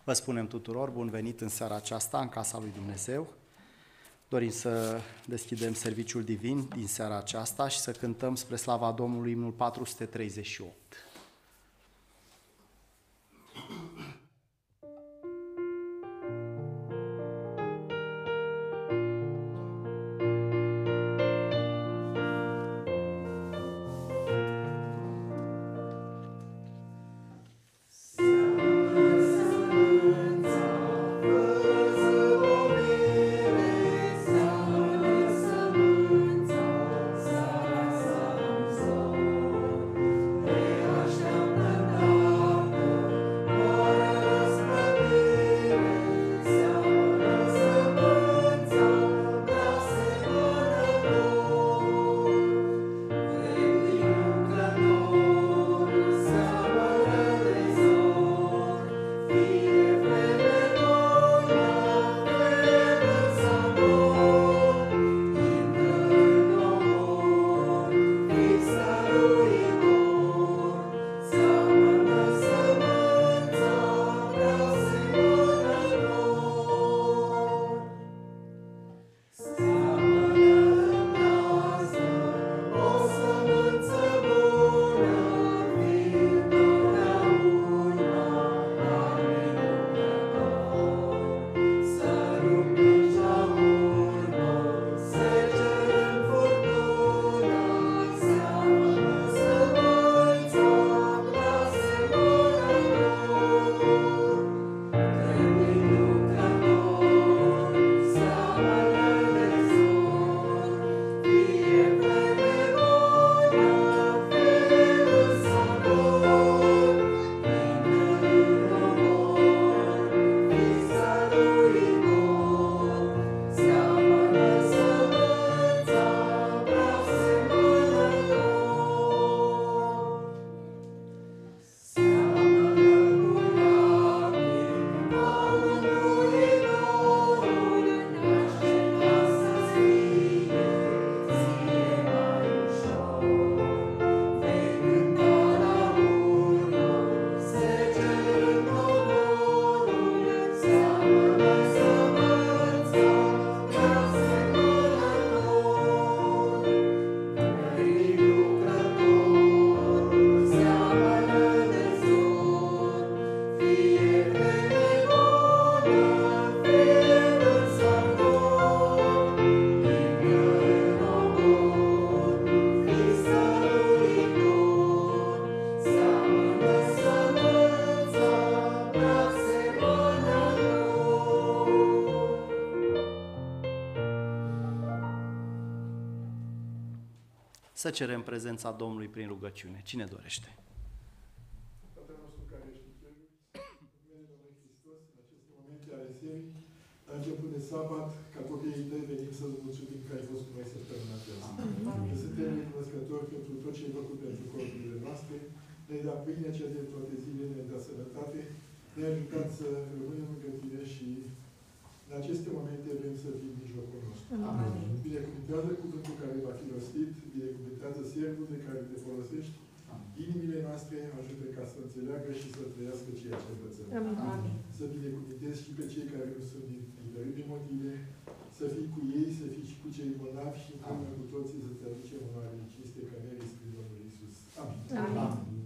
Vă spunem tuturor bun venit în seara aceasta în casa lui Dumnezeu. Dorim să deschidem serviciul divin din seara aceasta și să cântăm spre slava Domnului imnul 438. Să cerem prezența Domnului prin rugăciune. Cine dorește? Tatăl nostru care ești în ceruri, în numele Domnului Hristos, în aceste momente ale serii, la început de sabat, ca copiii tăi venim să-ți mulțumim că ai fost cu noi săptămâna aceasta. Că suntem recunoscători pentru tot ce ai făcut pentru corpurile noastre, ne-ai dat pâinea cea de toate zilele, ne-ai dat sănătate, ne-ai ajutat să rămânem lângă tine și în aceste momente vrem să fii în mijlocul nostru. Amin. Binecuvântează cuvântul care va fi rostit, binecuvântează servul de care te folosești, inimile noastre ajută ca să înțeleagă și să trăiască ceea ce învățăm. Amin. Să binecuvântezi și pe cei care nu sunt din diferite motive, să fii cu ei, să fii și cu cei bolnavi și împreună cu toții să-ți aducem onoare și cinste ca meri spre Domnul Iisus. Amin. Amin.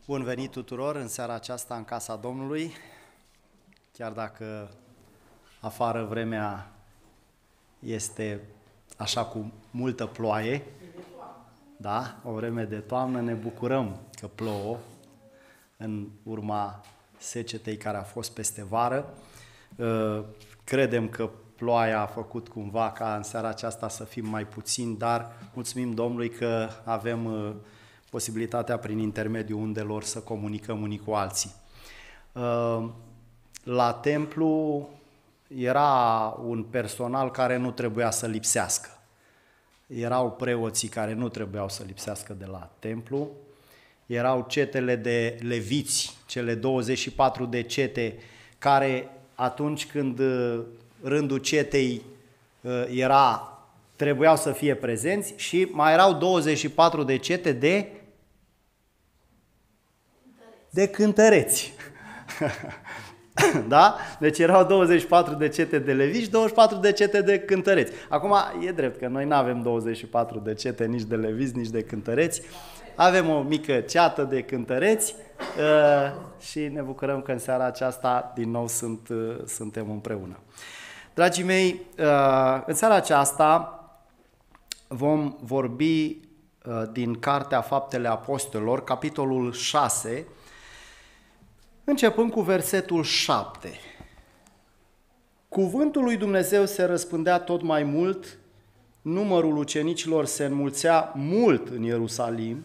Bun venit tuturor în seara aceasta în casa Domnului, chiar dacă afară vremea este așa cu multă ploaie, da? O vreme de toamnă, ne bucurăm că plouă în urma secetei care a fost peste vară. Credem că ploaia a făcut cumva ca în seara aceasta să fim mai puțini, dar mulțumim Domnului că avem posibilitatea prin intermediul undelor să comunicăm unii cu alții. La templu era un personal care nu trebuia să lipsească. Erau preoții care nu trebuiau să lipsească de la templu, erau cetele de leviți, cele 24 de cete care atunci când rândul cetei trebuiau să fie prezenți și mai erau 24 de cete de cântăreți. Da? Deci erau 24 de cete de leviți, 24 de cete de cântăreți. Acum e drept că noi nu avem 24 de cete nici de leviți, nici de cântăreți. Avem o mică ceată de cântăreți și ne bucurăm că în seara aceasta din nou suntem împreună. Dragii mei, în seara aceasta vom vorbi din Cartea Faptele Apostolilor, capitolul 6, începând cu versetul 7. Cuvântul lui Dumnezeu se răspândea tot mai mult, numărul ucenicilor se înmulțea mult în Ierusalim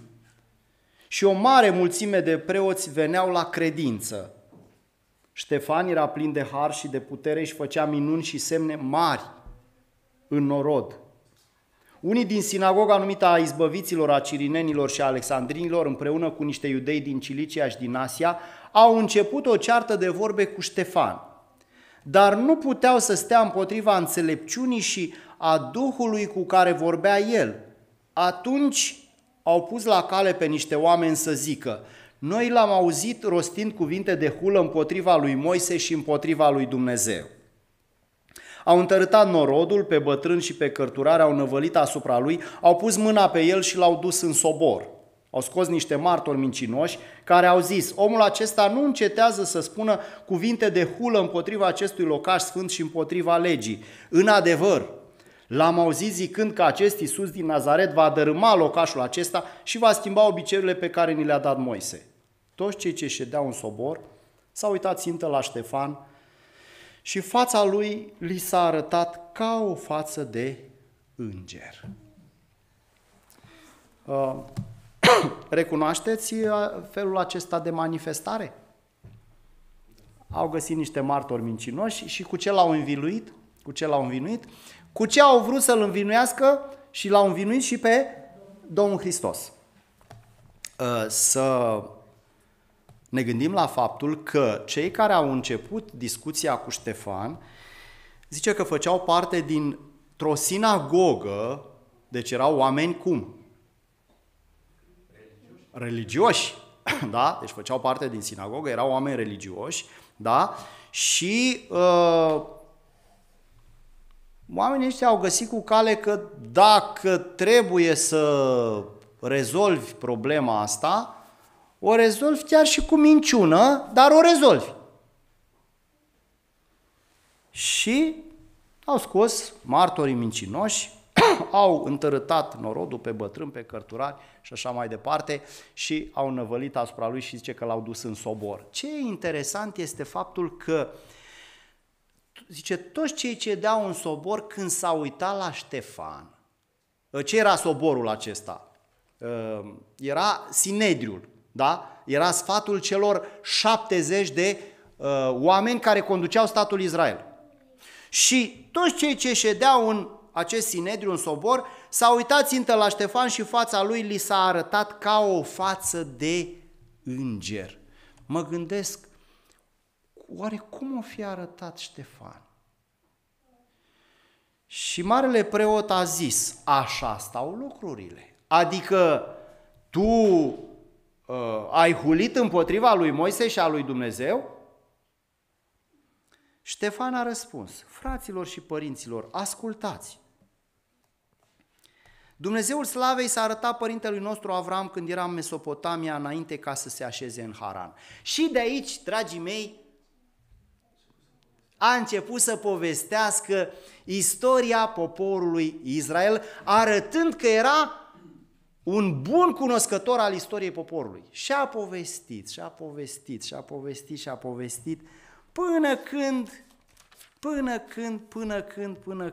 și o mare mulțime de preoți veneau la credință. Ștefan era plin de har și de putere și făcea minuni și semne mari în norod. Unii din sinagoga numită a izbăviților, a cirinenilor și a alexandrinilor, împreună cu niște iudei din Cilicia și din Asia, au început o ceartă de vorbe cu Ștefan, dar nu puteau să stea împotriva înțelepciunii și a Duhului cu care vorbea el. Atunci au pus la cale pe niște oameni să zică: noi l-am auzit rostind cuvinte de hulă împotriva lui Moise și împotriva lui Dumnezeu. Au întărâtat norodul, pe bătrân și pe cărturare, au năvălit asupra lui, au pus mâna pe el și l-au dus în sobor. Au scos niște martori mincinoși care au zis: omul acesta nu încetează să spună cuvinte de hulă împotriva acestui locaș sfânt și împotriva legii. În adevăr, l-am auzit zicând că acest Iisus din Nazaret va dărâma locașul acesta și va schimba obiceiurile pe care ni le-a dat Moise. Toți cei ce ședeau în sobor s-au uitat țintă la Ștefan și fața lui li s-a arătat ca o față de înger. Recunoașteți felul acesta de manifestare? Au găsit niște martori mincinoși și cu ce l-au învinuit? Cu ce au vrut să-l învinuiască și l-au învinuit și pe Domnul Hristos. Să ne gândim la faptul că cei care au început discuția cu Ștefan, zice că făceau parte dintr-o sinagogă, deci erau oameni cum? Religioși, da? Deci făceau parte din sinagogă, erau oameni religioși, da? Și oamenii ăștia au găsit cu cale că dacă trebuie să rezolvi problema asta, o rezolvi chiar și cu minciună, dar o rezolvi. Și au scos martorii mincinoși, au întărâtat norodul pe bătrân, pe cărturari și așa mai departe și au năvălit asupra lui și zice că l-au dus în sobor. Ce e interesant este faptul că, zice, toți cei ce deau în sobor când s-au uitat la Ștefan, ce era soborul acesta? Era Sinedriul, da? Era sfatul celor 70 de oameni care conduceau statul Israel. Și toți cei ce ședeau în acest Sinedriu, în sobor, s-au uitat țintă la Ștefan și fața lui li s-a arătat ca o față de înger. Mă gândesc, oare cum o fi arătat Ștefan? Și marele preot a zis: așa stau lucrurile. Adică tu ai hulit împotriva lui Moise și a lui Dumnezeu? Ștefan a răspuns: fraților și părinților, ascultați. Dumnezeul slavei s-a arătat părintelui nostru Avram când era în Mesopotamia înainte ca să se așeze în Haran. Și de aici, dragii mei, a început să povestească istoria poporului Israel, arătând că era un bun cunoscător al istoriei poporului. Și a povestit, și a povestit, și a povestit, și a povestit, până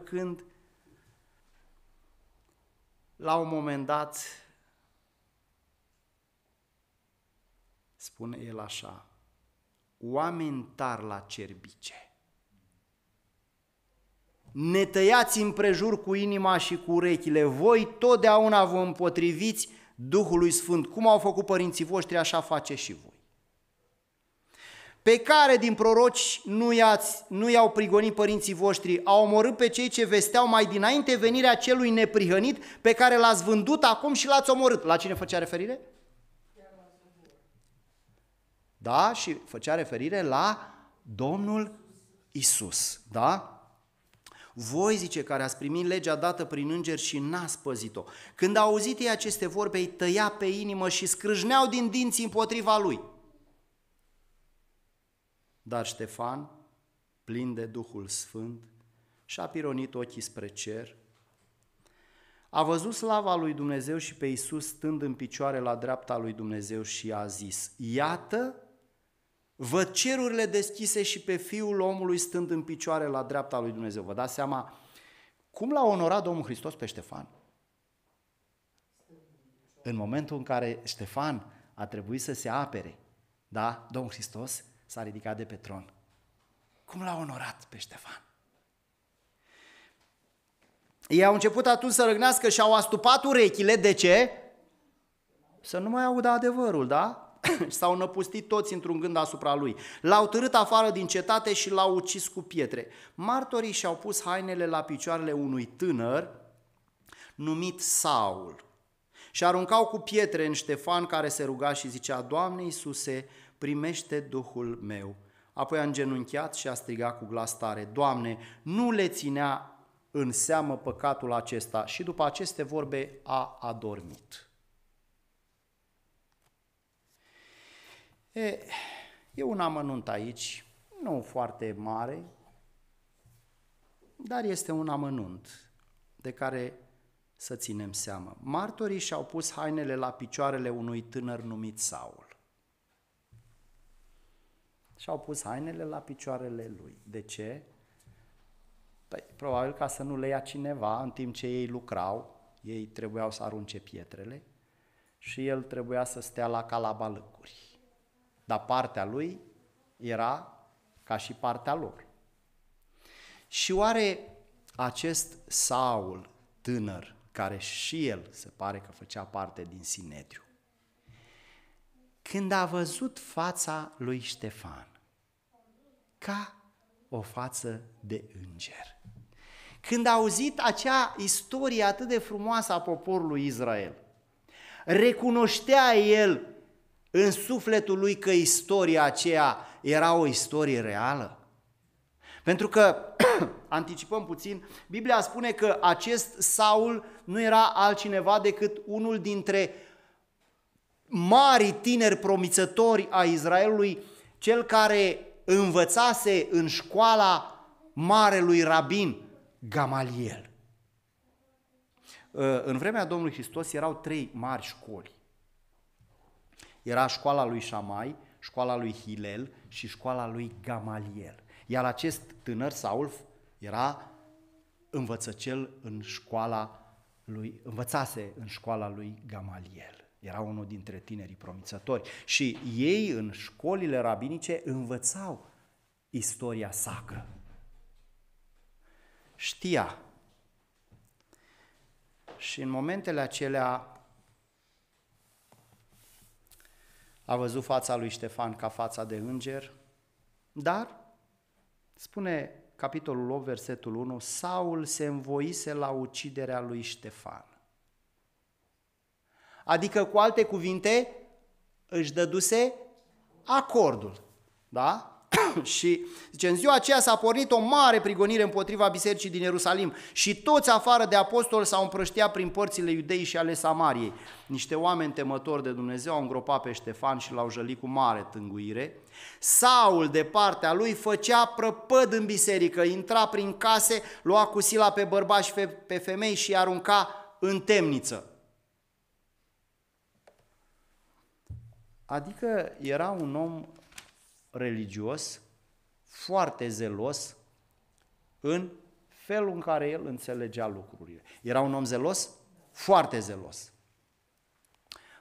când, la un moment dat, spune el așa, oameni tari la cerbice, ne tăiați împrejur cu inima și cu urechile, voi totdeauna vă împotriviți Duhului Sfânt, cum au făcut părinții voștri, așa face și voi. Pe care din proroci nu i-au prigonit părinții voștri, au omorât pe cei ce vesteau mai dinainte venirea celui neprihănit, pe care l-ați vândut acum și l-ați omorât. La cine făcea referire? Da, și făcea referire la Domnul Isus, da? Voi, zice, care ați primit legea dată prin îngeri și n-ați păzit-o. Când au auzit ei aceste vorbe, îi tăia pe inimă și scrâșneau din dinți împotriva lui. Dar Ștefan, plin de Duhul Sfânt, și-a pironit ochii spre cer, a văzut slava lui Dumnezeu și pe Iisus stând în picioare la dreapta lui Dumnezeu și a zis, iată, văd cerurile deschise și pe Fiul omului stând în picioare la dreapta lui Dumnezeu. Vă dați seama cum l-a onorat Domnul Hristos pe Ștefan? În momentul în care Ștefan a trebuit să se apere, da, Domnul Hristos s-a ridicat de pe tron. Cum l-a onorat pe Ștefan? Ei au început atunci să răgnească și au astupat urechile. De ce? Să nu mai audă adevărul, da? S-au năpustit toți într-un gând asupra lui. L-au târât afară din cetate și l-au ucis cu pietre. Martorii și-au pus hainele la picioarele unui tânăr numit Saul și aruncau cu pietre în Ștefan, care se ruga și zicea, Doamne Iisuse, primește Duhul meu. Apoi a îngenunchiat și a strigat cu glas tare, Doamne, nu le ținea în seamă păcatul acesta, și după aceste vorbe a adormit. E un amănunt aici, nu foarte mare, dar este un amănunt de care să ținem seama. Martorii și-au pus hainele la picioarele unui tânăr numit Saul. Și-au pus hainele la picioarele lui. De ce? Păi, probabil ca să nu le ia cineva în timp ce ei lucrau, ei trebuiau să arunce pietrele și el trebuia să stea la calabalâcuri. Dar partea lui era ca și partea lor. Și oare acest Saul tânăr, care și el se pare că făcea parte din Sinedriu, când a văzut fața lui Ștefan ca o față de înger, când a auzit acea istorie atât de frumoasă a poporului Israel, recunoștea el în sufletul lui că istoria aceea era o istorie reală? Pentru că, anticipăm puțin, Biblia spune că acest Saul nu era altcineva decât unul dintre marii tineri promițători a Israelului, cel care învățase în școala marelui rabin Gamaliel. În vremea Domnului Hristos erau 3 mari școli. Era școala lui Șamai, școala lui Hilel și școala lui Gamaliel. Iar acest tânăr, Saul, era învățăcel în școala lui, învățase în școala lui Gamaliel. Era unul dintre tinerii promițători. Și ei, în școlile rabinice, învățau istoria sacră. Știa. Și în momentele acelea a văzut fața lui Ștefan ca fața de înger, dar, spune capitolul 8, versetul 1, Saul se învoise la uciderea lui Ștefan. Adică, cu alte cuvinte, își dăduse acordul, da? Și zice, în ziua aceea s-a pornit o mare prigonire împotriva bisericii din Ierusalim și toți afară de apostoli s-au împrăștiat prin părțile Iudeii și ale Samariei. Niște oameni temători de Dumnezeu au îngropat pe Ștefan și l-au jălit cu mare tânguire. Saul, de partea lui, făcea prăpăd în biserică, intra prin case, lua cu sila pe bărbați și pe femei și îi arunca în temniță. Adică era un om religios, foarte zelos în felul în care el înțelegea lucrurile. Era un om zelos? Foarte zelos.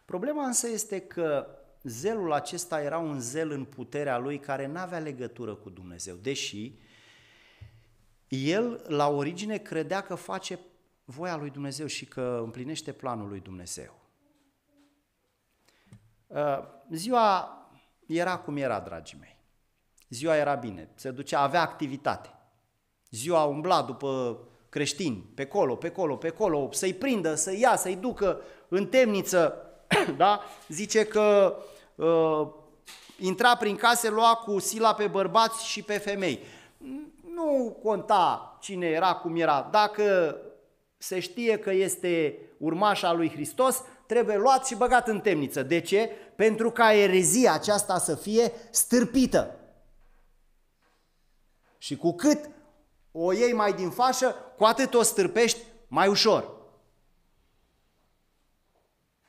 Problema însă este că zelul acesta era un zel în puterea lui care n-avea legătură cu Dumnezeu, deși el la origine credea că face voia lui Dumnezeu și că împlinește planul lui Dumnezeu. Ziua era cum era, dragii mei. Ziua era bine, se ducea, avea activitate. Ziua umbla după creștini, pe colo, să-i prindă, să-i ia, să-i ducă în temniță. Da? Zice că intra prin case, lua cu sila pe bărbați și pe femei. Nu conta cine era, cum era. Dacă se știe că este urmașa lui Hristos, trebuie luat și băgat în temniță. De ce? Pentru ca erezia aceasta să fie stârpită. Și cu cât o iei mai din fașă, cu atât o stârpești mai ușor.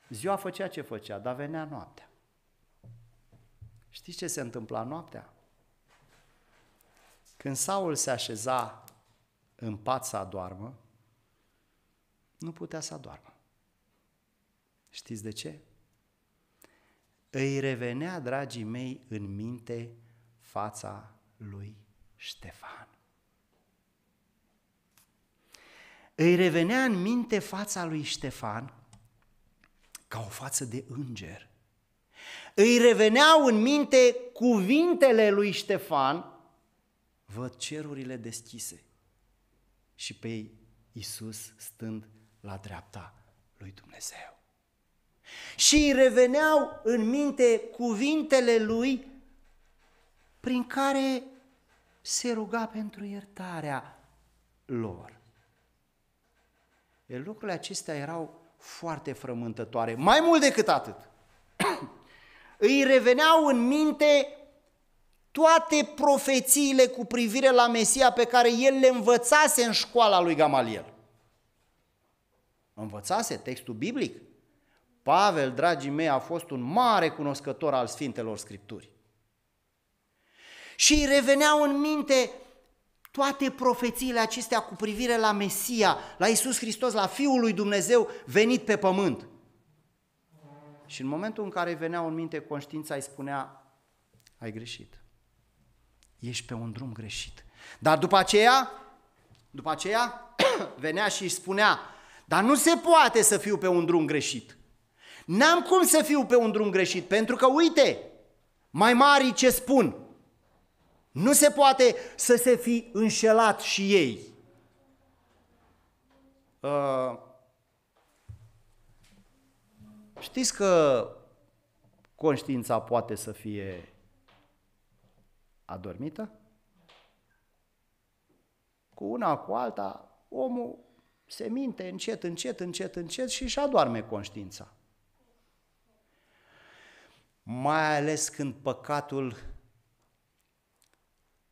Ziua făcea ce făcea, dar venea noaptea. Știți ce se întâmpla noaptea? Când Saul se așeza în pat să adoarmă, nu putea să adoarmă. Știți de ce? Îi revenea, dragii mei, în minte fața lui Ștefan. Îi revenea în minte fața lui Ștefan ca o față de înger. Îi reveneau în minte cuvintele lui Ștefan, văd cerurile deschise și pe Iisus stând la dreapta lui Dumnezeu. Și îi reveneau în minte cuvintele lui prin care se ruga pentru iertarea lor. Lucrurile acestea erau foarte frământătoare. Mai mult decât atât, îi reveneau în minte toate profețiile cu privire la Mesia pe care el le învățase în școala lui Gamaliel. Învățase textul biblic. Pavel, dragii mei, a fost un mare cunoscător al Sfintelor Scripturi. Și îi reveneau în minte toate profețiile acestea cu privire la Mesia, la Iisus Hristos, la Fiul lui Dumnezeu venit pe pământ. Și în momentul în care îi veneau în minte, conștiința îi spunea, ai greșit, ești pe un drum greșit. Dar după aceea venea și își spunea, dar nu se poate să fiu pe un drum greșit. N-am cum să fiu pe un drum greșit, pentru că, uite, mai mari ce spun, nu se poate să se fi înșelat și ei. Știți că conștiința poate să fie adormită? Cu una, cu alta, omul se minte încet și își adorme conștiința. Mai ales când păcatul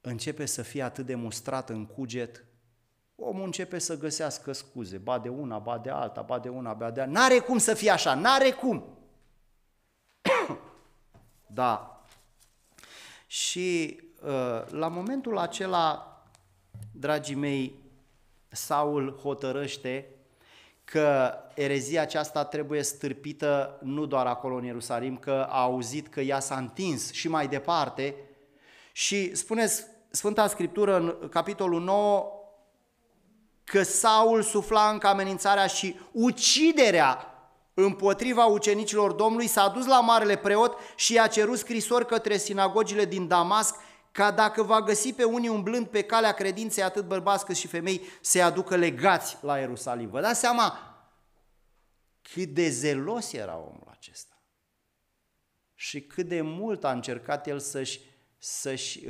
începe să fie atât de mustrat în cuget, omul începe să găsească scuze, ba de una, ba de alta, ba de una, ba de alta. N-are cum să fie așa, n-are cum. Da. Și la momentul acela, dragii mei, Saul hotărăște că erezia aceasta trebuie stârpită nu doar acolo în Ierusalim, că a auzit că ea s-a întins și mai departe. Și spuneți Sfânta Scriptură în capitolul 9 că Saul sufla încă amenințarea și uciderea împotriva ucenicilor Domnului, s-a dus la marele preot și i-a cerut scrisori către sinagogile din Damasc ca dacă va găsi pe unii umblând pe calea credinței, atât bărbați cât și femei, să-i aducă legați la Ierusalim. Vă dați seama cât de zelos era omul acesta și cât de mult a încercat el să-și să-și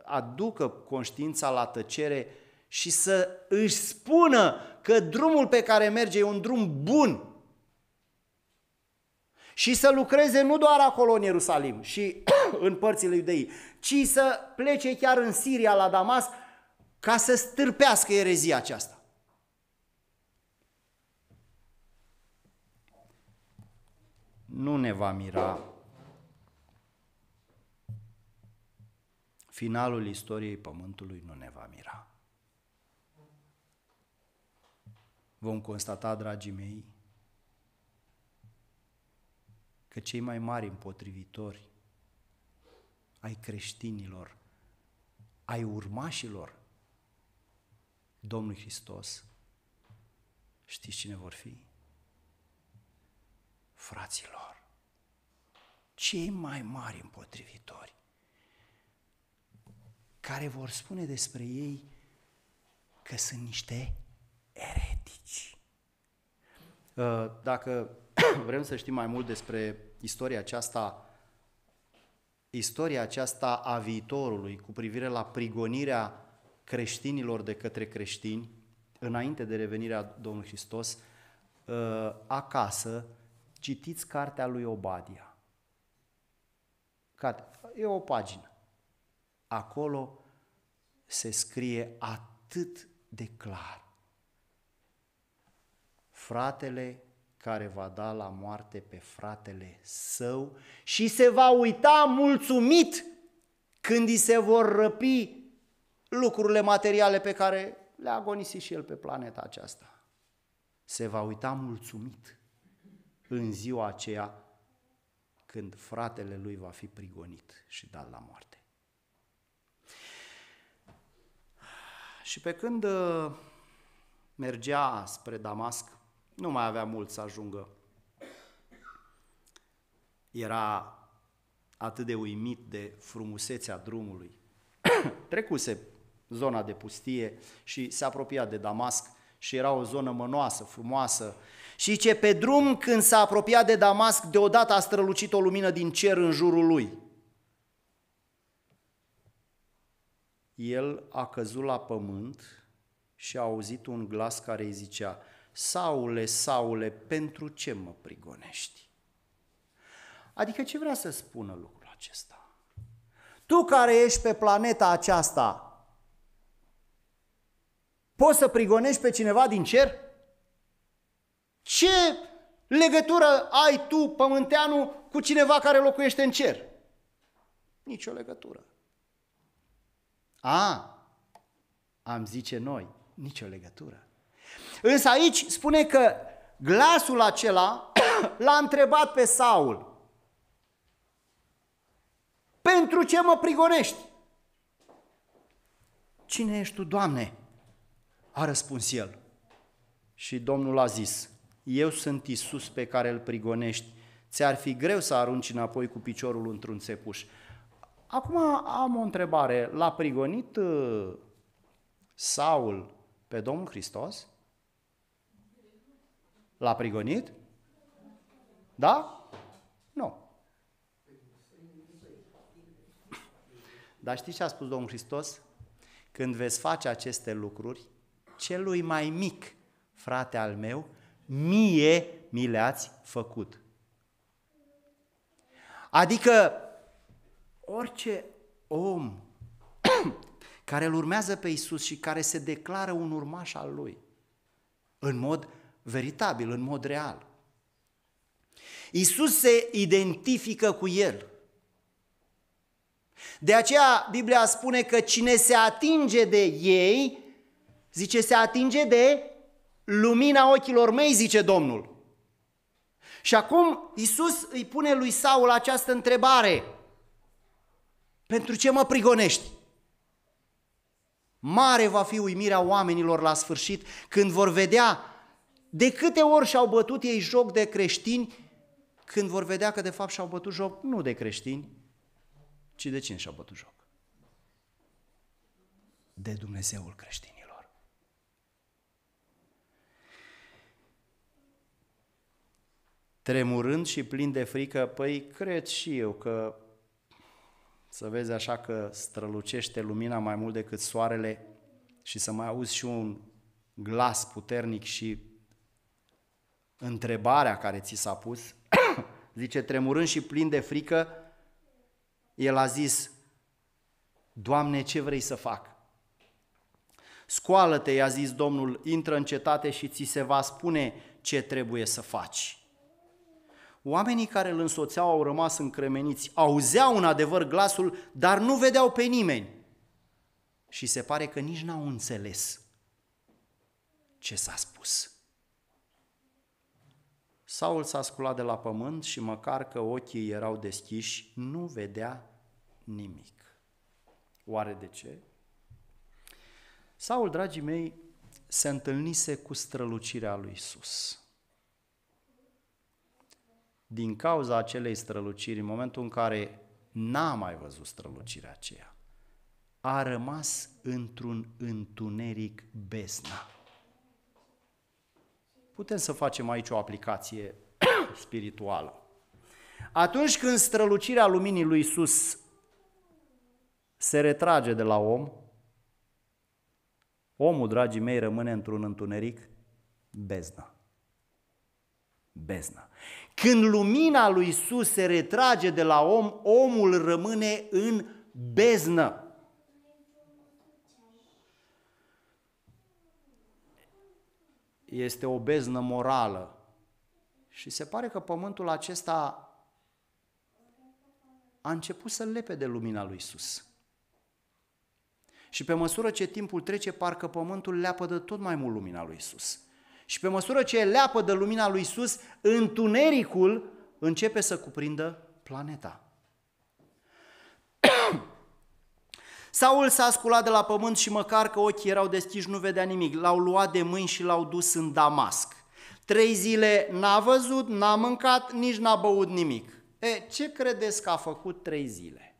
aducă conștiința la tăcere și să își spună că drumul pe care merge e un drum bun. Și să lucreze nu doar acolo în Ierusalim și în părțile Iudeii, ci să plece chiar în Siria, la Damasc, ca să stârpească erezia aceasta. Nu ne va mira finalul istoriei Pământului, nu ne va mira. Vom constata, dragii mei, că cei mai mari împotrivitori ai creștinilor, ai urmașilor Domnului Hristos, știți cine vor fi? Fraților, cei mai mari împotrivitori, care vor spune despre ei că sunt niște eretici. Dacă vrem să știm mai mult despre istoria aceasta a viitorului cu privire la prigonirea creștinilor de către creștini, înainte de revenirea Domnului Hristos, acasă, citiți cartea lui Obadia. E o pagină. Acolo se scrie atât de clar. Fratele care va da la moarte pe fratele său și se va uita mulțumit când îi se vor răpi lucrurile materiale pe care le-a agonisit și el pe planeta aceasta. Se va uita mulțumit în ziua aceea când fratele lui va fi prigonit și dat la moarte. Și pe când mergea spre Damasc, nu mai avea mult să ajungă. Era atât de uimit de frumusețea drumului. Trecuse zona de pustie și se apropia de Damasc și era o zonă mănoasă, frumoasă. Și ce pe drum, când s-a apropiat de Damasc, deodată a strălucit o lumină din cer în jurul lui. El a căzut la pământ și a auzit un glas care îi zicea: Saule, Saule, pentru ce mă prigonești? Adică ce vrea să spună lucrul acesta? Tu care ești pe planeta aceasta, poți să prigonești pe cineva din cer? Ce legătură ai tu, pământeanul, cu cineva care locuiește în cer? Nici o legătură. Am zice noi, nicio legătură. Însă aici spune că glasul acela l-a întrebat pe Saul: pentru ce mă prigonești? Cine ești tu, Doamne? A răspuns el. Și Domnul a zis: eu sunt Iisus pe care îl prigonești. Ți-ar fi greu să arunci înapoi cu piciorul într-un țepuș. Acum am o întrebare. L-a prigonit Saul pe Domnul Hristos? L-a prigonit? Da? Nu. Dar știți ce a spus Domnul Hristos? Când veți face aceste lucruri, celui mai mic frate al meu, mie mi le-ați făcut. Adică orice om care îl urmează pe Iisus și care se declară un urmaș al lui, în mod veritabil, în mod real, Iisus se identifică cu el. De aceea Biblia spune că cine se atinge de ei, zice, se atinge de lumina ochilor mei, zice Domnul. Și acum Iisus îi pune lui Saul această întrebare: pentru ce mă prigonești? Mare va fi uimirea oamenilor la sfârșit când vor vedea de câte ori și-au bătut ei joc de creștini, când vor vedea că de fapt și-au bătut joc nu de creștini, ci de cine și-au bătut joc? De Dumnezeul creștinilor. Tremurând și plin de frică, păi cred și eu că Să vezi așa că strălucește lumina mai mult decât soarele și să mai auzi și un glas puternic și întrebarea care ți s-a pus, zice, tremurând și plin de frică, el a zis, Doamne, ce vrei să fac? Scoală-te, i-a zis Domnul, intră în cetate și ți se va spune ce trebuie să faci. Oamenii care îl însoțeau au rămas încremeniți, auzeau în adevăr glasul, dar nu vedeau pe nimeni. Și se pare că nici n-au înțeles ce s-a spus. Saul s-a sculat de la pământ și măcar că ochii erau deschiși, nu vedea nimic. Oare de ce? Saul, dragii mei, se întâlnise cu strălucirea lui Iisus. Din cauza acelei străluciri, în momentul în care n-a mai văzut strălucirea aceea, a rămas într-un întuneric bezna. Putem să facem aici o aplicație spirituală. Atunci când strălucirea luminii lui Iisus se retrage de la om, omul, dragii mei, rămâne într-un întuneric beznă. Beznă. Când lumina lui Iisus se retrage de la om, omul rămâne în beznă. Este o beznă morală. Și se pare că pământul acesta a început să lepe de lumina lui Iisus. Și pe măsură ce timpul trece, parcă pământul leapă de tot mai mult lumina lui Iisus. Și pe măsură ce leapă de lumina lui Iisus, întunericul începe să cuprindă planeta. Saul s-a sculat de la pământ și măcar că ochii erau deschiși, nu vedea nimic. L-au luat de mâini și l-au dus în Damasc. 3 zile n-a văzut, n-a mâncat, nici n-a băut nimic. Ce credeți că a făcut 3 zile?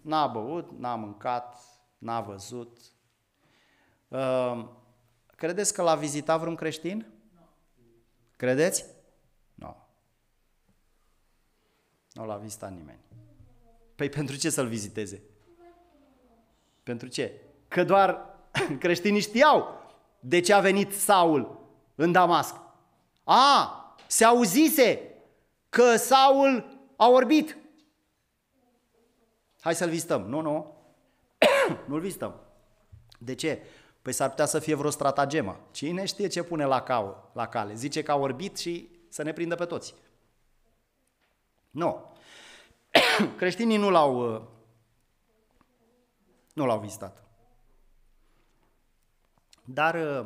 N-a băut, n-a mâncat, n-a văzut. Credeți că l-a vizitat vreun creștin? Credeți? Nu. Nu l-a vizitat nimeni. Păi pentru ce să-l viziteze? Pentru ce? Că doar creștinii știau de ce a venit Saul în Damasc. Se auzise că Saul a orbit. Hai să-l vizităm. Nu. Nu-l vizităm. De ce? Păi s-ar putea să fie vreo stratagemă. Cine știe ce pune la cale? Zice că a orbit și să ne prindă pe toți. Nu. Creștinii nu l-au vizitat. Dar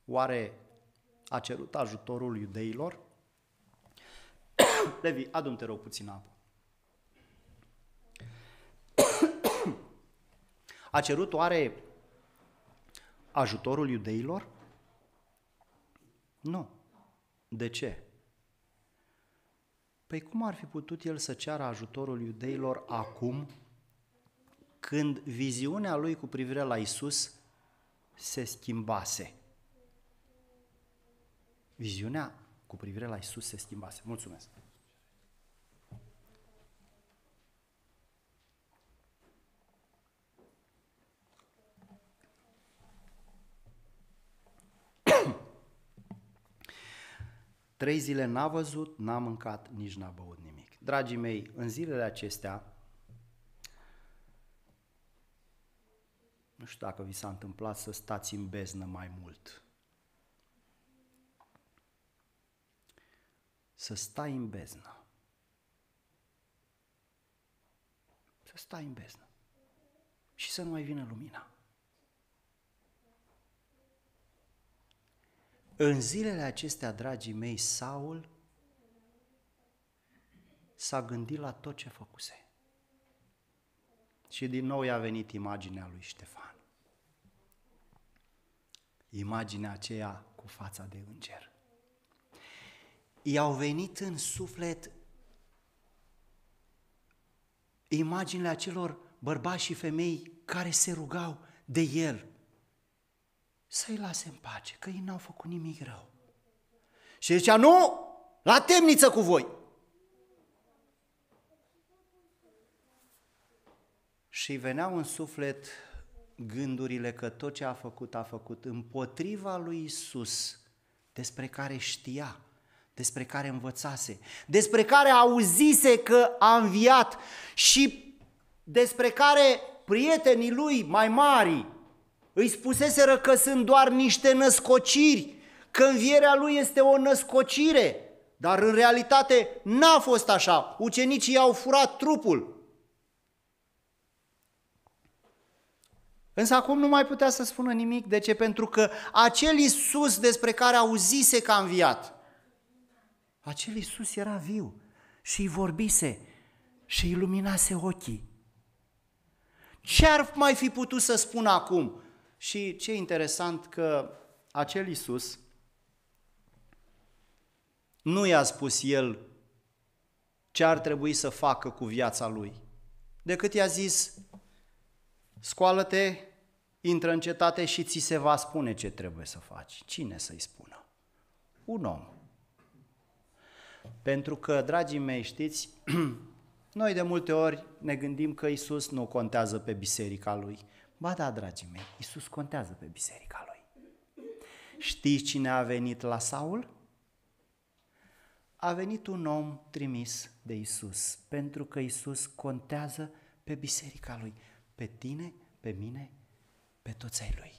oare a cerut ajutorul iudeilor? Levi, adu-mi, te rog, puțin apă. A cerut oare ajutorul iudeilor? Nu. De ce? Păi cum ar fi putut el să ceară ajutorul iudeilor acum, când viziunea lui cu privire la Iisus se schimbase? Viziunea cu privire la Iisus se schimbase. Mulțumesc! Trei zile n-a văzut, n-a mâncat, nici n-a băut nimic. Dragii mei, în zilele acestea, nu știu dacă vi s-a întâmplat să stați în beznă mai mult. Să stai în beznă. Să stai în beznă. Și să nu mai vină lumina. În zilele acestea, dragii mei, Saul s-a gândit la tot ce făcuse. Și din nou i-a venit imaginea lui Ștefan. Imaginea aceea cu fața de înger. I-au venit în suflet imaginile acelor bărbați și femei care se rugau de el. Să-i lase în pace, că ei n-au făcut nimic rău. Și zicea, nu, la temniță cu voi. și veneau în suflet gândurile că tot ce a făcut împotriva lui Iisus, despre care știa, despre care învățase, despre care auzise că a înviat și despre care prietenii lui mai mari îi spuseseră că sunt doar niște născociri, că învierea lui este o născocire, dar în realitate n-a fost așa, ucenicii i-au furat trupul. Însă acum nu mai putea să spună nimic. De ce? Pentru că acel Iisus despre care auzise că a înviat, acel Iisus era viu și îi vorbise și îi luminase ochii. Ce ar mai fi putut să spună acum? Și ce interesant că acel Iisus nu i-a spus el ce ar trebui să facă cu viața lui, decât i-a zis: scoală-te, intră în cetate și ți se va spune ce trebuie să faci. Cine să-i spună? Un om. Pentru că, dragii mei, știți, noi de multe ori ne gândim că Iisus nu contează pe biserica lui. Ba da, dragii mei, Iisus contează pe biserica lui. Știți cine a venit la Saul? A venit un om trimis de Iisus, pentru că Iisus contează pe biserica lui, pe tine, pe mine, pe toți ai lui.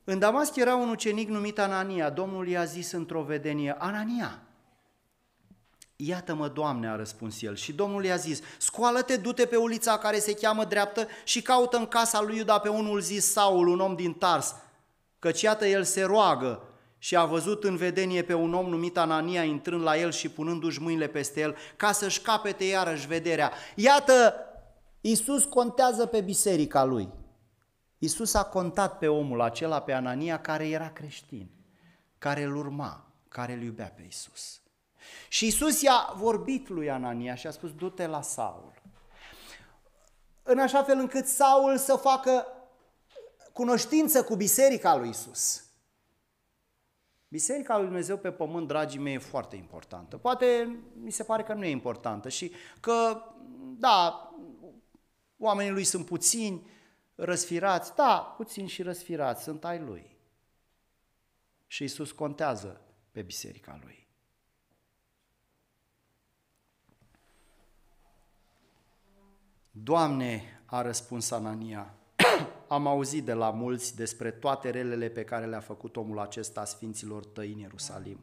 În Damasc era un ucenic numit Anania. Domnul i-a zis într-o vedenie: Anania. Iată-mă, Doamne, a răspuns el. Și Domnul i-a zis: scoală-te, du-te pe ulița care se cheamă Dreaptă și caută în casa lui Iuda pe unul zis Saul, un om din Tars, căci iată el se roagă. Și a văzut în vedenie pe un om numit Anania intrând la el și punându-și mâinile peste el ca să-și capete iarăși vederea. Iată, Iisus contează pe biserica lui. Iisus a contat pe omul acela, pe Anania, care era creștin, care îl urma, care îl iubea pe Iisus. Și Iisus i-a vorbit lui Anania și a spus: du-te la Saul. În așa fel încât Saul să facă cunoștință cu biserica lui Iisus. Biserica lui Dumnezeu pe pământ, dragii mei, e foarte importantă. Poate mi se pare că nu e importantă și că, da, oamenii lui sunt puțini, răsfirați, da, puțini și răsfirați, sunt ai lui. Și Iisus contează pe biserica lui. Doamne, a răspuns Anania, am auzit de la mulți despre toate relele pe care le-a făcut omul acesta sfinților tăi în Ierusalim.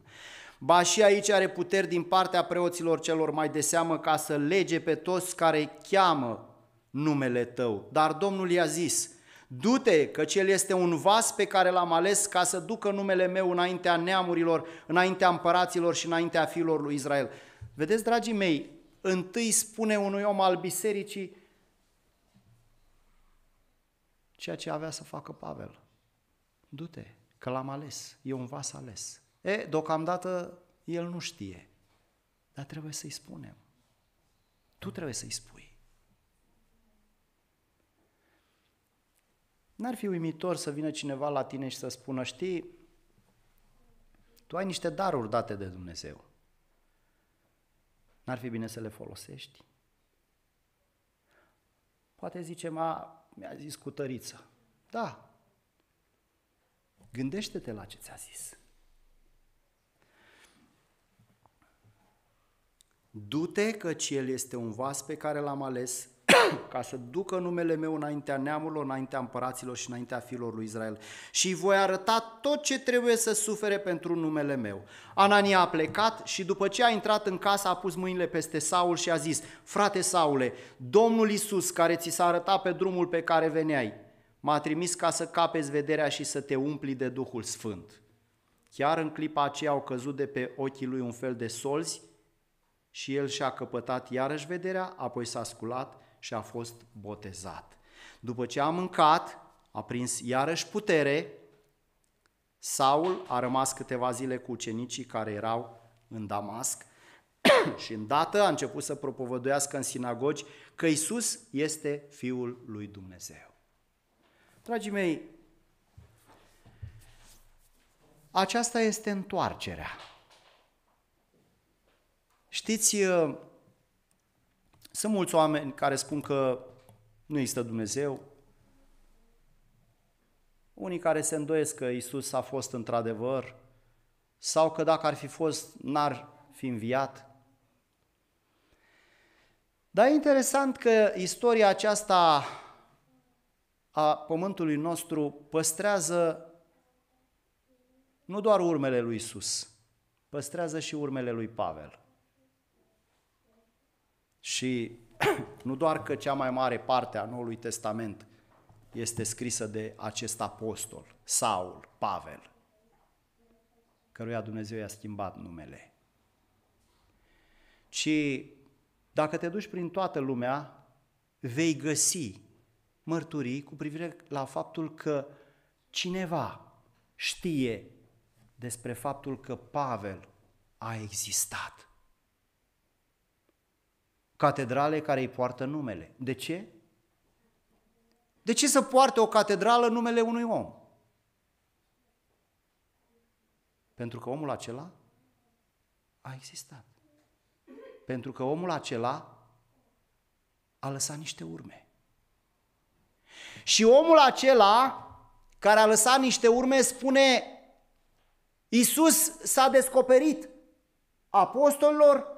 Ba și aici are puteri din partea preoților celor mai de seamă ca să lege pe toți care cheamă numele tău. Dar Domnul i-a zis: du-te, căci el este un vas pe care l-am ales ca să ducă numele meu înaintea neamurilor, înaintea împăraților și înaintea fiilor lui Israel. Vedeți, dragii mei, întâi spune unui om al bisericii ceea ce avea să facă Pavel. Du-te, că l-am ales, e un vas ales. Deocamdată el nu știe, dar trebuie să-i spunem. Tu trebuie să-i spui. N-ar fi uimitor să vină cineva la tine și să spună: știi, tu ai niște daruri date de Dumnezeu. N-ar fi bine să le folosești? Poate zice: mi-a zis Cutăriță. Da. Gândește-te la ce ți-a zis. Du-te, căci el este un vas pe care l-am ales ca să ducă numele meu înaintea neamurilor, înaintea împăraților și înaintea fiilor lui Israel. Și îi voi arăta tot ce trebuie să sufere pentru numele meu. Anania a plecat și după ce a intrat în casă a pus mâinile peste Saul și a zis: frate Saule, Domnul Iisus, care ți s-a arătat pe drumul pe care veneai, m-a trimis ca să capeți vederea și să te umpli de Duhul Sfânt. Chiar în clipa aceea au căzut de pe ochii lui un fel de solzi și el și-a căpătat iarăși vederea, apoi s-a sculat și a fost botezat. După ce a mâncat, a prins iarăși putere, Saul a rămas câteva zile cu ucenicii care erau în Damasc și îndată a început să propovăduiască în sinagogi că Iisus este Fiul lui Dumnezeu. Dragii mei, aceasta este întoarcerea. Știți, Sunt mulți oameni care spun că nu există Dumnezeu, unii care se îndoiesc că Iisus a fost într-adevăr, sau că dacă ar fi fost, n-ar fi înviat. Dar e interesant că istoria aceasta a pământului nostru păstrează nu doar urmele lui Iisus, păstrează și urmele lui Pavel. Și nu doar că cea mai mare parte a Noului Testament este scrisă de acest apostol, Saul, Pavel, căruia Dumnezeu i-a schimbat numele, ci dacă te duci prin toată lumea, vei găsi mărturii cu privire la faptul că cineva știe despre faptul că Pavel a existat. Catedrale care îi poartă numele. De ce? De ce să poarte o catedrală numele unui om? Pentru că omul acela a existat. Pentru că omul acela a lăsat niște urme. Și omul acela care a lăsat niște urme spune: Iisus s-a descoperit apostolilor,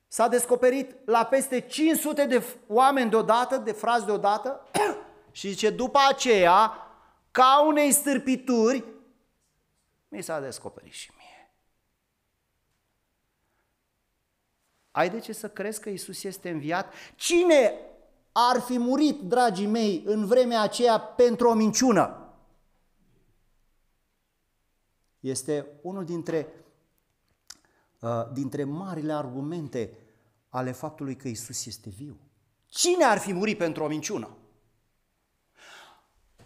s-a descoperit la peste 500 de oameni deodată, de frați deodată, și zice, după aceea, ca unei stârpituri, mi s-a descoperit și mie. Ai de ce să crezi că Iisus este înviat? Cine ar fi murit, dragii mei, în vremea aceea pentru o minciună? Este unul dintre marile argumente ale faptului că Iisus este viu. Cine ar fi murit pentru o minciună?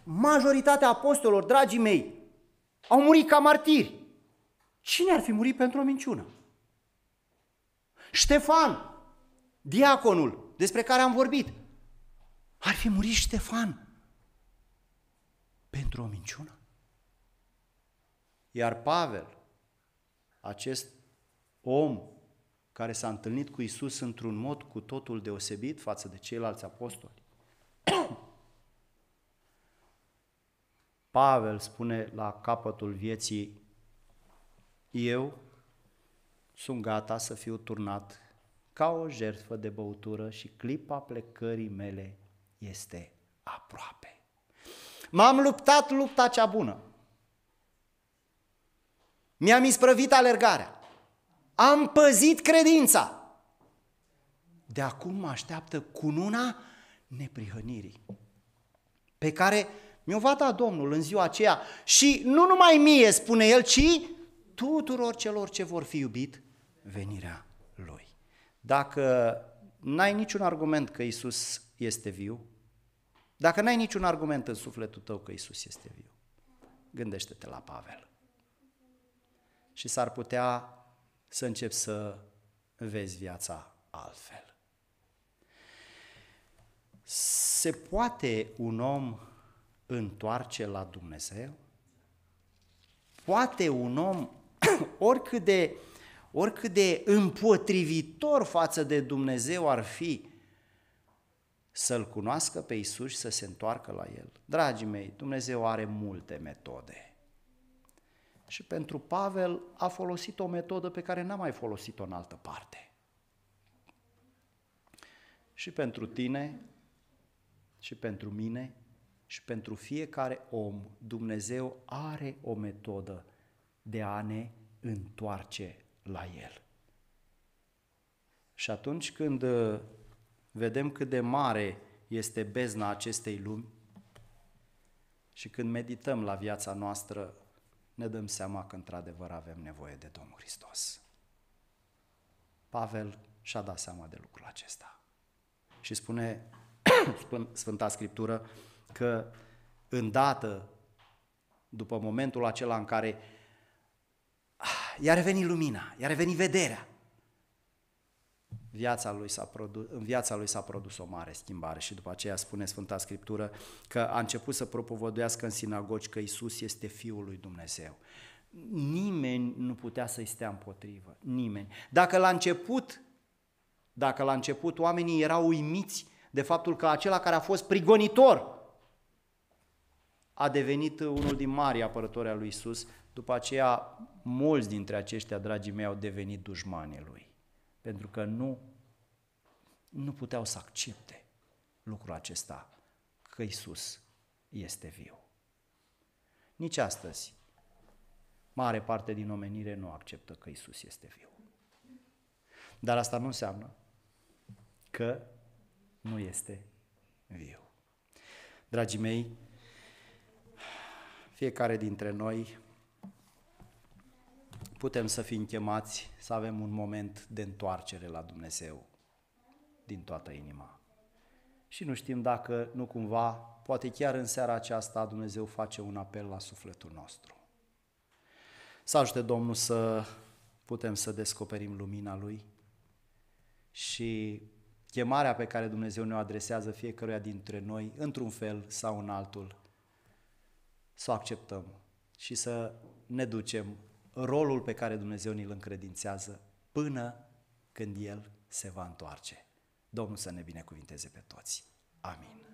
Majoritatea apostolilor, dragii mei, au murit ca martiri. Cine ar fi murit pentru o minciună? Ștefan, diaconul despre care am vorbit. Ar fi murit Ștefan pentru o minciună? Iar Pavel, acest om care s-a întâlnit cu Iisus într-un mod cu totul deosebit față de ceilalți apostoli, Pavel spune la capătul vieții: eu sunt gata să fiu turnat ca o jertfă de băutură și clipa plecării mele este aproape. M-am luptat lupta cea bună, mi-am isprăvit alergarea, am păzit credința. De acum mă așteaptă cununa neprihănirii, pe care mi-o va da Domnul în ziua aceea, și nu numai mie, spune el, ci tuturor celor ce vor fi iubit venirea Lui. Dacă n-ai niciun argument că Iisus este viu, dacă n-ai niciun argument în sufletul tău că Iisus este viu, gândește-te la Pavel. Și s-ar putea să începi să vezi viața altfel. Se poate un om întoarce la Dumnezeu? Poate un om, oricât de împotrivitor față de Dumnezeu ar fi, să-L cunoască pe Iisus și să se întoarcă la El? Dragii mei, Dumnezeu are multe metode. Și pentru Pavel a folosit o metodă pe care n-a mai folosit-o în altă parte. Și pentru tine, și pentru mine, și pentru fiecare om, Dumnezeu are o metodă de a ne întoarce la El. Și atunci când vedem cât de mare este bezna acestei lumi și când medităm la viața noastră, ne dăm seama că într-adevăr avem nevoie de Domnul Hristos. Pavel și-a dat seama de lucrul acesta. Și spune Sfânta Scriptură că îndată, după momentul acela în care i-a revenit lumina, i-a revenit vederea, în viața lui s-a produs o mare schimbare. Și după aceea spune Sfânta Scriptură că a început să propovăduiască în sinagogi că Iisus este Fiul lui Dumnezeu. nimeni nu putea să-i stea împotrivă, nimeni. Dacă la început oamenii erau uimiți de faptul că acela care a fost prigonitor a devenit unul din marii apărători al lui Iisus, după aceea mulți dintre aceștia, dragii mei, au devenit dușmanii lui, pentru că nu puteau să accepte lucrul acesta, că Iisus este viu. Nici astăzi, mare parte din omenire nu acceptă că Iisus este viu. Dar asta nu înseamnă că nu este viu. Dragii mei, fiecare dintre noi putem să fim chemați să avem un moment de întoarcere la Dumnezeu din toată inima. Și nu știm dacă nu cumva, poate chiar în seara aceasta Dumnezeu face un apel la sufletul nostru. Să ajute Domnul să putem să descoperim lumina Lui și chemarea pe care Dumnezeu ne-o adresează fiecăruia dintre noi, într-un fel sau în altul, să o acceptăm și să ne ducem rolul pe care Dumnezeu ni-l încredințează până când El se va întoarce. Domnul să ne binecuvinteze pe toți. Amin.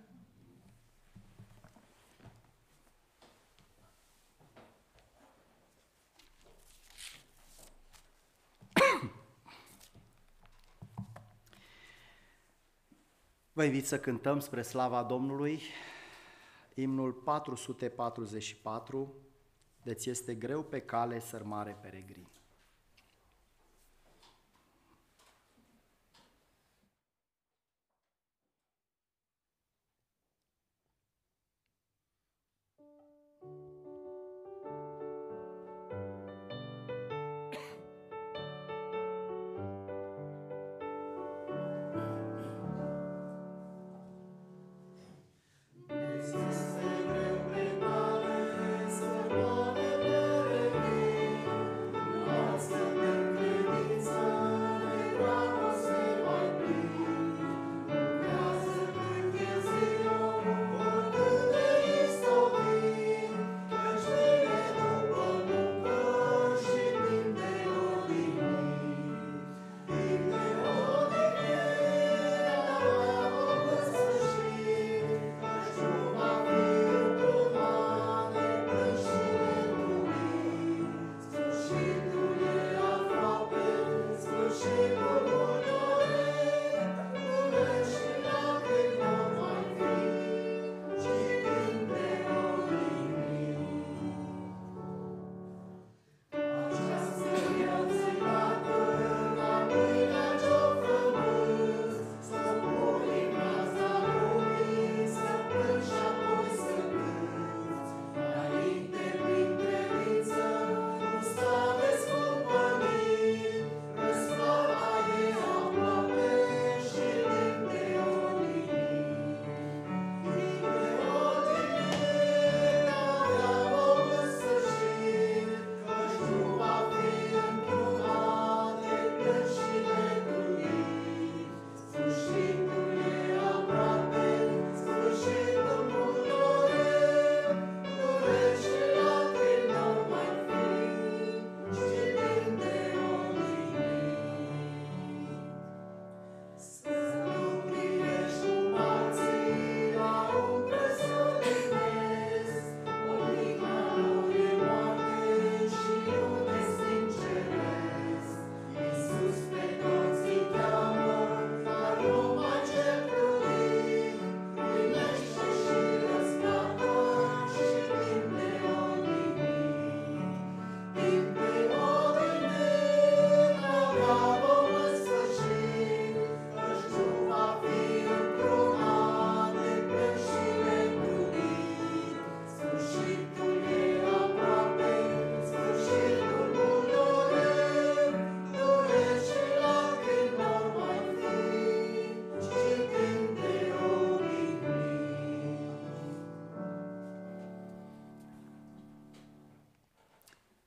Vă invit să cântăm spre slava Domnului imnul 444, de-ți este greu pe cale, sărmare peregrin.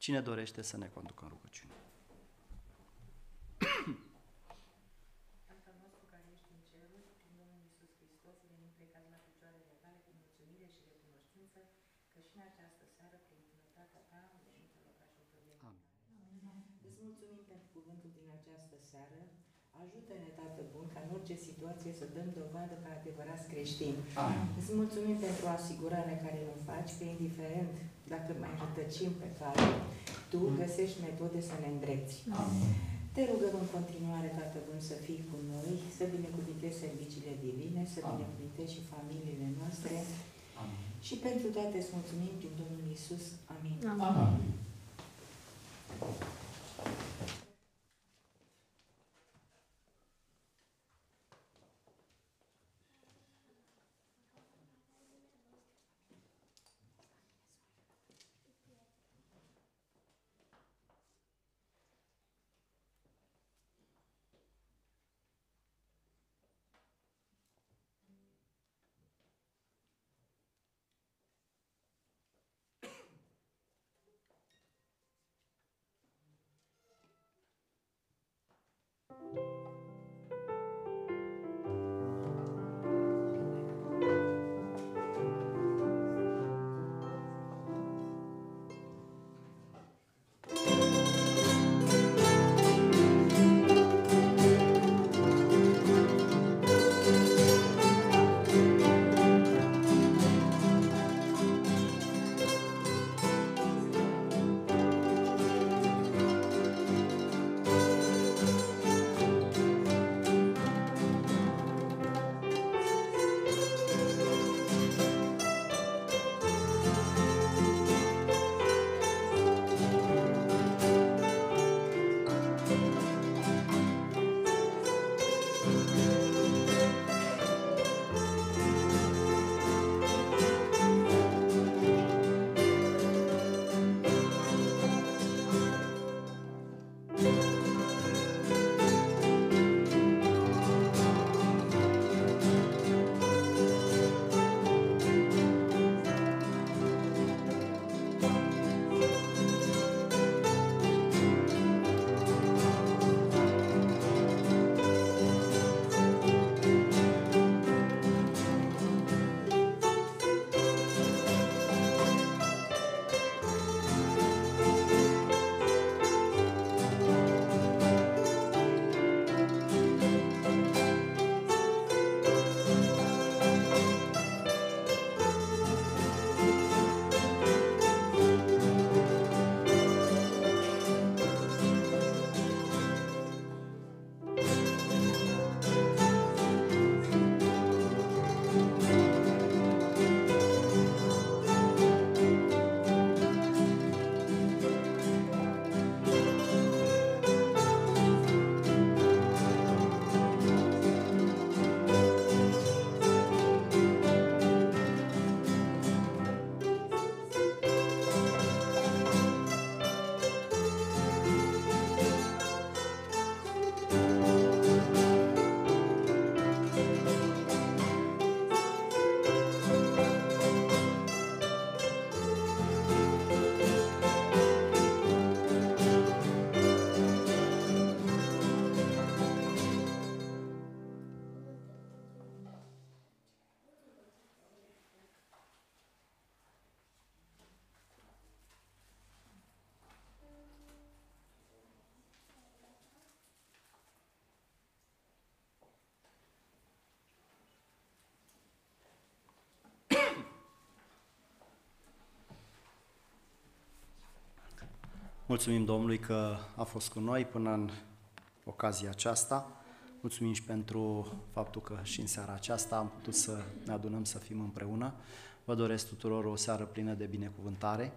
Cine dorește să ne conducă în rugăciune? Tatăl nostru care ești în ceruri, prin Domnul Iisus Hristos, venim plecați la picioarele tale cu mulțumire și recunoștință că și în această seară, prin bunătatea ta, venită rugăciunea mulțumim pentru cuvântul din această seară. Ajută-ne, Tată Bun, ca în orice situație să dăm dovadă ca adevărați creștini. Îți mulțumim pentru asigurarea care ne faci, că indiferent dacă mai rătăcim pe cale, Tu găsești metode să ne îndrepți. Te rugăm în continuare, Tată Bun, să fii cu noi, să binecuvintezi serviciile divine, să binecuvintezi și familiile noastre. Amin. Și pentru toate îți mulțumim prin Domnul Iisus. Amin. Amin. Mulțumim Domnului că a fost cu noi până în ocazia aceasta. Mulțumim și pentru faptul că și în seara aceasta am putut să ne adunăm să fim împreună. Vă doresc tuturor o seară plină de binecuvântare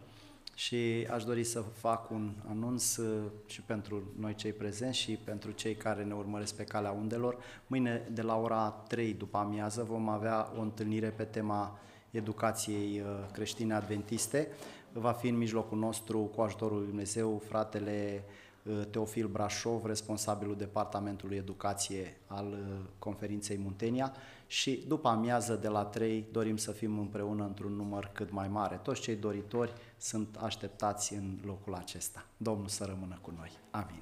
și aș dori să fac un anunț și pentru noi cei prezenți și pentru cei care ne urmăresc pe calea undelor. Mâine de la ora 3 după amiază vom avea o întâlnire pe tema educației creștine adventiste. Va fi în mijlocul nostru, cu ajutorul lui Dumnezeu, fratele Teofil Brașov, responsabilul Departamentului Educație al Conferinței Muntenia, și după amiază de la 3 dorim să fim împreună într-un număr cât mai mare. Toți cei doritori sunt așteptați în locul acesta. Domnul să rămână cu noi. Amin.